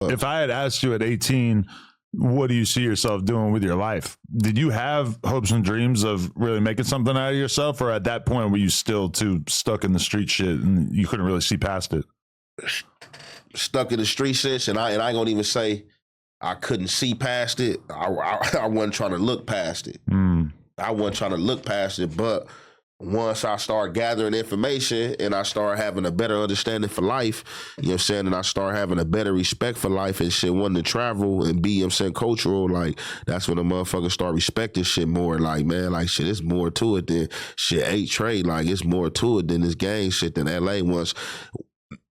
If I had asked you at 18, what do you see yourself doing with your life? Did you have hopes and dreams of really making something out of yourself, or at that point were you still too stuck in the street shit and you couldn't really see past it? Stuck in the street shit, and I ain't gonna even say I couldn't see past it. I wasn't trying to look past it. I wasn't trying to look past it, but once I start gathering information and I start having a better understanding for life, you know what I'm saying, and I start having a better respect for life and shit, wanting to travel and be, you know what I'm saying, cultural, like, that's when the motherfuckers start respecting shit more. Like, man, like, shit, it's more to it than shit, 8 trade. Like, it's more to it than this gang shit than LA was.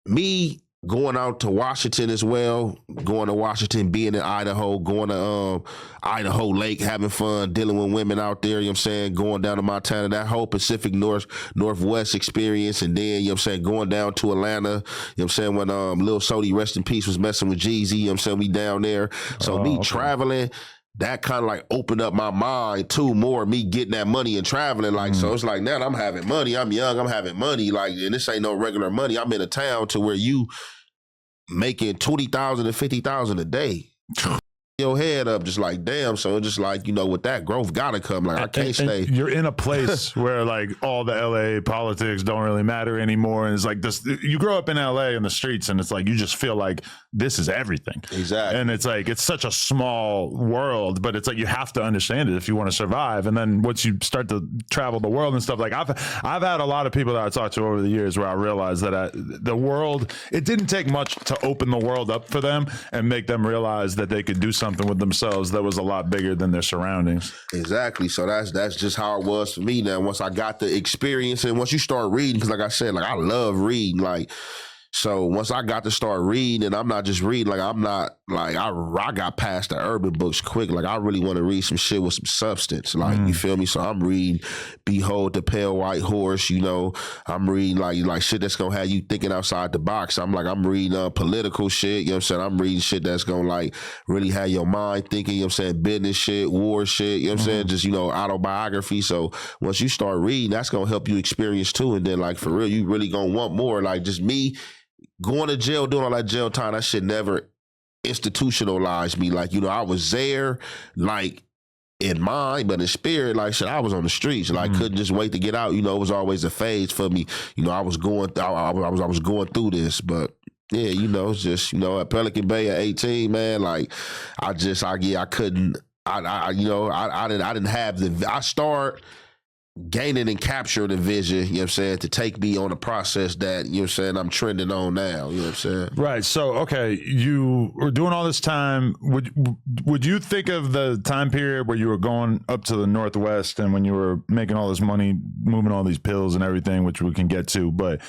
Me going out to Washington as well, going to Washington, being in Idaho, going to Idaho Lake, having fun, dealing with women out there, you know what I'm saying, going down to Montana, that whole Pacific Northwest experience, and then, you know what I'm saying, going down to Atlanta, you know what I'm saying, when Lil Sody, rest in peace, was messing with Jeezy, you know what I'm saying, we down there. So traveling, that kind of like opened up my mind to more me getting that money and traveling. Like, so it's like, now I'm having money. I'm young. I'm having money. Like, and this ain't no regular money. I'm in a town to where you making 20,000 and 50,000 a day. Your head up, just like, damn. So it's just like, you know, with that growth gotta come. Like, I can't stay. You're in a place where like all the LA politics don't really matter anymore. And it's like this, you grow up in LA in the streets and it's like, you just feel like this is everything. Exactly. And it's like, it's such a small world, but it's like, you have to understand it if you want to survive. And then once you start to travel the world and stuff, like I've had a lot of people that I talked to over the years where I realized that the world, it didn't take much to open the world up for them and make them realize that they could do something with themselves that was a lot bigger than their surroundings. Exactly. So that's just how it was for me. Now, once I got the experience and once you start reading, because like I said, like I love reading, like, so once I got to start reading, and I'm not just reading, like I'm not like I got past the urban books quick. Like I really want to read some shit with some substance. Like you feel me? So I'm reading Behold the Pale White Horse, you know. I'm reading like shit that's gonna have you thinking outside the box. I'm reading political shit, you know what I'm saying? I'm reading shit that's gonna like really have your mind thinking, you know what I'm saying, business shit, war shit, you know what I'm saying? Just, you know, autobiography. So once you start reading, that's gonna help you experience too. And then like for real, you really gonna want more. Like just me going to jail, doing all that jail time, that shit never institutionalized me. Like, you know, I was there, like, in mind, but in spirit, like, shit, I was on the streets. Like, couldn't just wait to get out. You know, it was always a phase for me. You know, I was going through this, but yeah, you know, it's just, you know, at Pelican Bay at 18, man, like, I didn't have I start gaining and capturing the vision, you know what I'm saying, to take me on a process that, you know what I'm saying, I'm trending on now, you know what I'm saying? Right. So, okay, you were doing all this time. Would you think of the time period where you were going up to the Northwest and when you were making all this money, moving all these pills and everything, which we can get to, but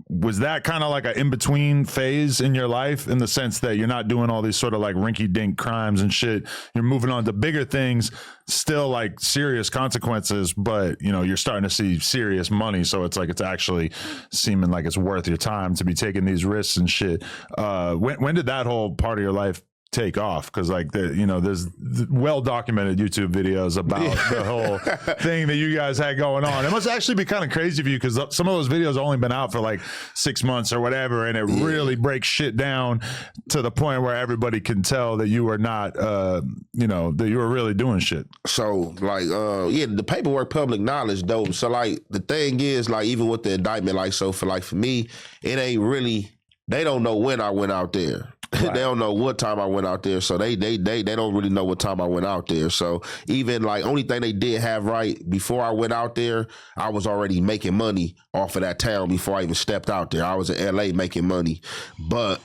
was that kind of like an in-between phase in your life in the sense that you're not doing all these sort of like rinky-dink crimes and shit? You're moving on to bigger things, still like serious consequences, but you know, you're starting to see serious money. So it's like, it's actually seeming like it's worth your time to be taking these risks and shit. When did that whole part of your life take off? Because like there's well-documented YouTube videos about the whole thing that you guys had going on. It must actually be kind of crazy for you because some of those videos have only been out for like 6 months or whatever, and it really breaks shit down to the point where everybody can tell that you were not that you were really doing shit. So like the paperwork public knowledge though. So like the thing is, like, even with the indictment, like, so for me, it ain't really, they don't know when I went out there. Right. They don't know what time I went out there, so they don't really know what time I went out there. So even like, only thing they did have right before I went out there, I was already making money off of that town before I even stepped out there. I was in LA making money, but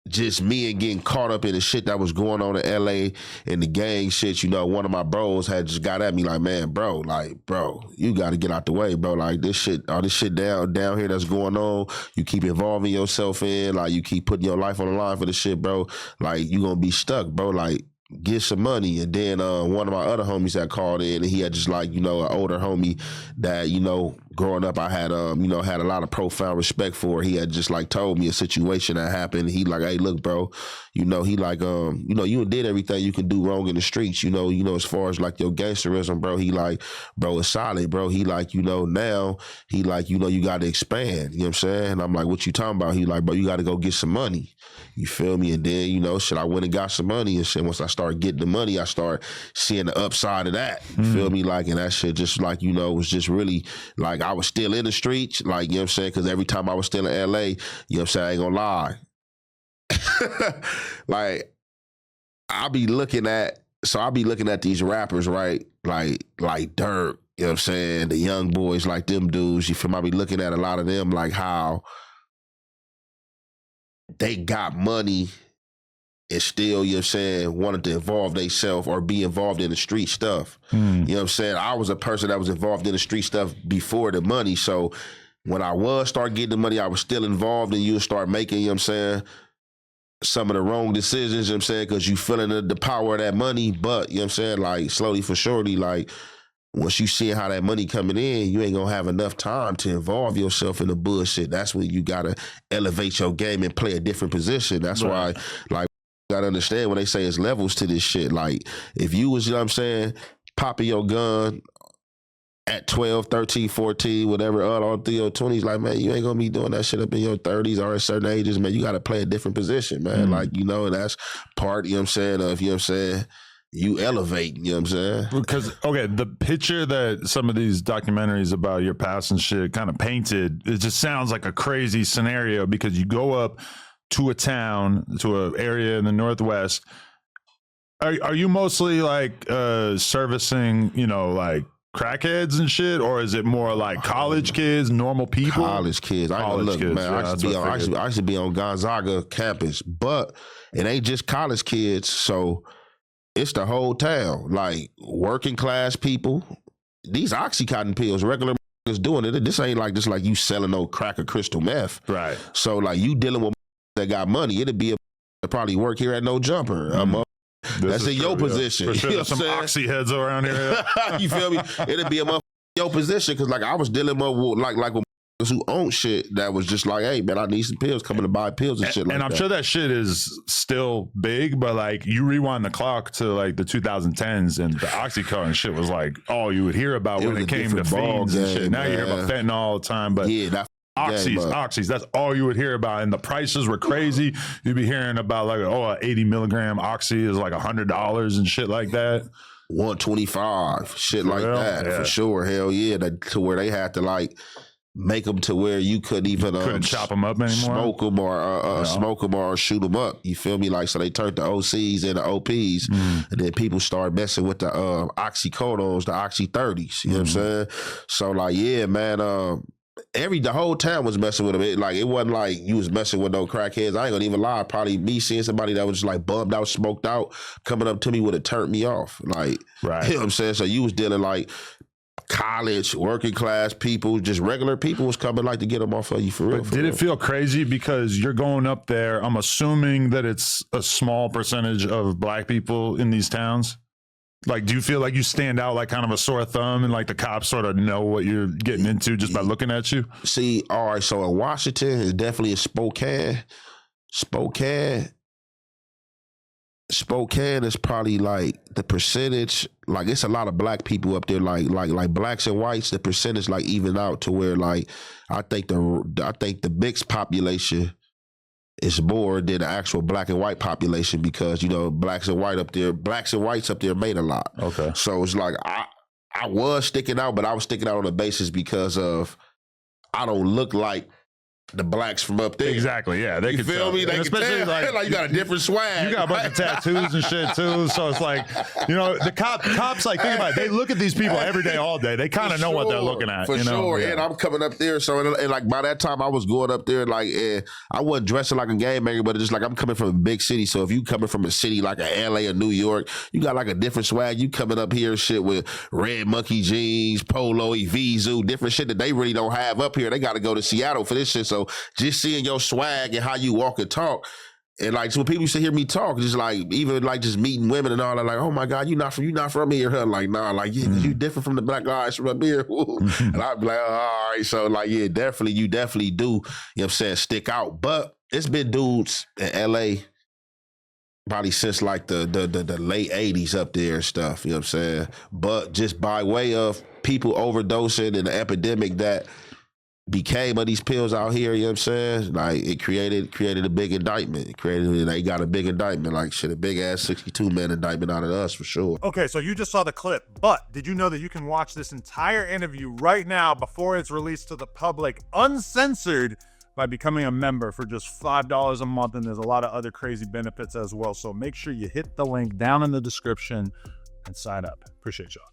just me and getting caught up in the shit that was going on in LA and the gang shit, you know, one of my bros had just got at me like, man, bro, you got to get out the way, bro. Like all this shit down here that's going on, you keep involving yourself in, like you keep putting your life on the line for the shit, bro. Like you gonna be stuck, bro. Like get some money. And then one of my other homies had called in, and he had just like, you know, an older homie that, you know, growing up, I had had a lot of profound respect for. He had just like told me a situation that happened. He like, hey, look, bro, he like, you did everything you can do wrong in the streets. As far as like your gangsterism, bro. He like, bro, it's solid, bro. He like, now he like, you got to expand. You know what I'm saying? And I'm like, what you talking about? He like, bro, you got to go get some money. You feel me? And then, I went and got some money and shit. Once I started getting the money, I started seeing the upside of that. You feel me? Like, and that shit just like, was just really like, I was still in the streets, like, you know what I'm saying? Because every time I was still in LA, you know what I'm saying? I ain't gonna lie. Like, I'll be looking at these rappers, right? Like Dirk, you know what I'm saying? The young boys, like them dudes, you feel me? I be looking at a lot of them, like how they got money and still, you know what I'm saying, wanted to involve themselves or be involved in the street stuff. You know what I'm saying? I was a person that was involved in the street stuff before the money. So when I start getting the money, I was still involved and you would start making, you know what I'm saying, some of the wrong decisions, you know what I'm saying, because you feeling the power of that money. But, you know what I'm saying, like slowly for surely, like once you see how that money coming in, you ain't gonna have enough time to involve yourself in the bullshit. That's when you gotta elevate your game and play a different position. That's why, like, gotta understand when they say it's levels to this shit. Like, if you was, you know what I'm saying, popping your gun at 12, 13, 14, whatever, all through your 20s, like, man, you ain't gonna be doing that shit up in your 30s or at certain ages, man. You gotta play a different position, man. Like, and that's part, you know what I'm saying, of, you know what I'm saying, you elevate, you know what I'm saying? Because, okay, the picture that some of these documentaries about your past and shit kind of painted, it just sounds like a crazy scenario because you go up to a town, to an area in the Northwest. Are you mostly like servicing, like crackheads and shit, or is it more like college kids, normal people? College kids. College kids. Man, I used to be on Gonzaga campus, but it ain't just college kids. So it's the whole town, like working class people. These Oxycontin pills, regular is doing it. This ain't like you selling no crack or crystal meth. Right. So like you dealing with that got money. It'd be probably work here at No Jumper. That's in your position. For sure. You know Some oxy heads around here. You feel me? It'd be a your position because like I was dealing with like with who own shit that was just like, hey man, I need some pills, coming to buy pills and shit like that. And I'm sure that shit is still big, but like you rewind the clock to like the 2010s and the Oxycontin shit was like all you would hear about when it came to fiends and shit. Now you hear about fentanyl all the time, but yeah, Oxys, that's all you would hear about. And the prices were crazy. You'd be hearing about like, an 80 milligram Oxy is like $100 and shit like that. 125, shit like that, for sure. Hell yeah, to where they had to like make them to where you couldn't even couldn't chop them up anymore, smoke them or shoot them up. You feel me? Like, so they turned the OCs into OPs, and then people started messing with the oxycodones, the oxy 30s. You know what I'm saying? So like, yeah, man. The whole town was messing with them. It wasn't like you was messing with no crackheads. I ain't gonna even lie. Probably me seeing somebody that was just like bummed out, smoked out, coming up to me would have turned me off. Like, right. You know what I'm saying? So you was dealing like college, working class people, just regular people was coming like to get them off of you for real. Did it feel crazy because you're going up there? I'm assuming that it's a small percentage of black people in these towns. Like, do you feel like you stand out like kind of a sore thumb and like the cops sort of know what you're getting into just by looking at you? See, all right, so in Washington, it's definitely in Spokane. Spokane is probably like the percentage, like it's a lot of black people up there, like blacks and whites, the percentage like even out to where like I think the mixed population is more than the actual black and white population because, blacks and whites up there made a lot. Okay. So it's like I was sticking out, but I was sticking out on the basis because of I don't look like the blacks from up there. Exactly, yeah. They feel tell. Me? They especially can tell. Like you got a different swag. You got a bunch of tattoos and shit too. So it's like, the cops like, think about it. They look at these people every day, all day. They kind of know what they're looking at. For sure. Yeah. And I'm coming up there. So and like by that time I was going up there like I wasn't dressing like a game maker, but it's just like I'm coming from a big city. So if you coming from a city like a LA or New York, you got like a different swag. You coming up here shit with red monkey jeans, polo, Evisu, different shit that they really don't have up here. They got to go to Seattle for this shit. So just seeing your swag and how you walk and talk, And like, so when people used to hear me talk, just like, even like just meeting women and all that, like, oh my God, you not from here, huh? Like, nah, like, yeah, 'cause you different from the black guys from up here. And I'd be like, oh, all right. So like, yeah, definitely, you definitely do, you know what I'm saying, stick out. But it's been dudes in LA probably since like the late 80s up there and stuff, you know what I'm saying? But just by way of people overdosing and the epidemic that became of these pills out here, you know what I'm saying? Like, it created a big indictment. They got a big indictment, like shit, a big ass 62-man indictment out of us for sure. Okay, so you just saw the clip, but did you know that you can watch this entire interview right now before it's released to the public, uncensored, by becoming a member for just $5 a month, and there's a lot of other crazy benefits as well. So make sure you hit the link down in the description and sign up. Appreciate y'all.